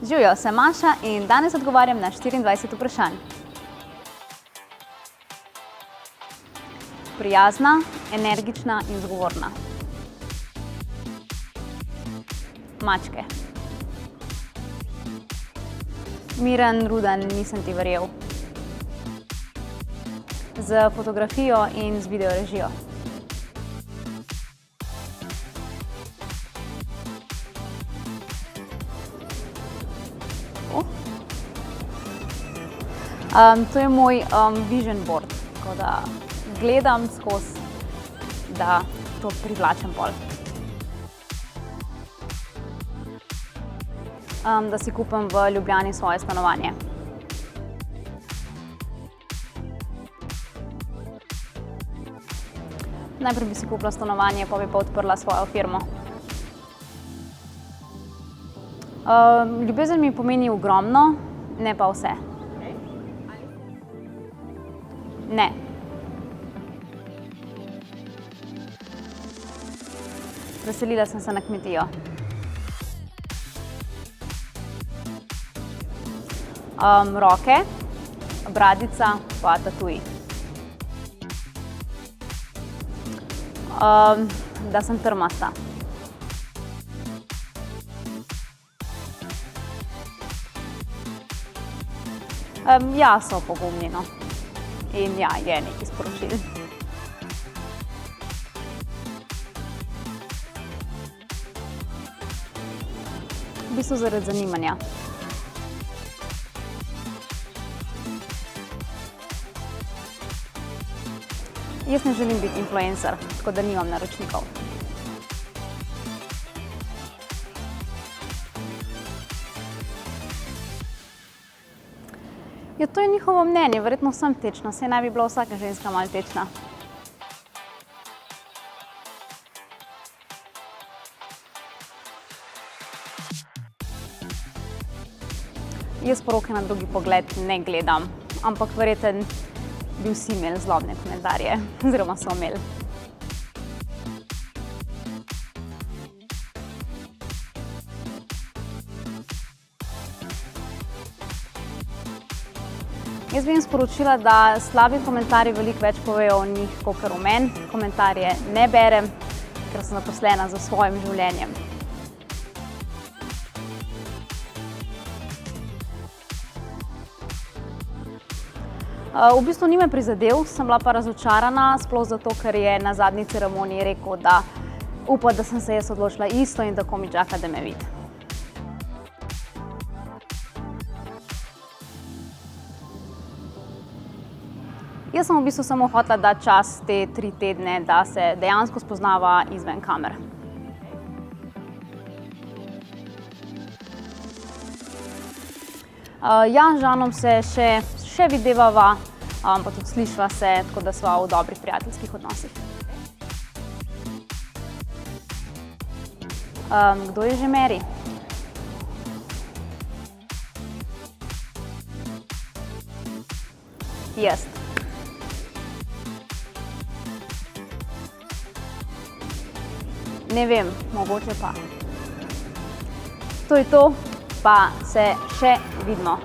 Živjo, sem Maša in danes odgovarjam na 24 vprašanj. Prijazna, energična in zgovorna. Mačke. Miren, ruden, nisem ti verjel. Z fotografijo in z videorežijo. To je moj vision board, tako da gledam skozi, da to privlačem pol. Da si kupim v Ljubljani svoje stanovanje. Najprej bi si kupila stanovanje, pa bi pa odprla svojo firmo. Ljubezen mi pomeni ogromno, ne pa vse. Ne. Preselila sem se na kmetijo. Roke, bradica pa tatuji. Da sem trmasta. Ja, so pogumni, no. In ja, je nekaj sporočil. V bistvu zaradi zanimanja. Jaz ne želim biti influencer, tako da nimam naročnikov. Ja, to je njihovo mnenje, verjetno sem tečna, saj naj bi bila vsaka ženska malo tečna. Jaz poroke na drugi pogled ne gledam, ampak verjetno bi vsi imeli zlobne komentarje, oziroma so imeli. Jaz bi jim sporočila, da slabi komentarji veliko več povejo o njih, kakor o meni. Komentarje ne berem, ker sem zaposlena za svojim življenjem. V bistvu ni me prizadel, sem bila pa razočarana, sploh zato, ker je na zadnji ceremoniji rekel, da upa, da sem se jaz odločila isto in tako mi čaka, da me vidi. Jaz sem v bistvu samo hotela dati čas te 3 tedne, da se dejansko spoznava izven kamer. Ja, z Žanom se še videvava, pa tudi slišiva se, tako da sva v dobrih prijateljskih odnosih. Kdo je že Meri? Jaz. Ne vem, mogoče pa. To je to, pa se še vidimo.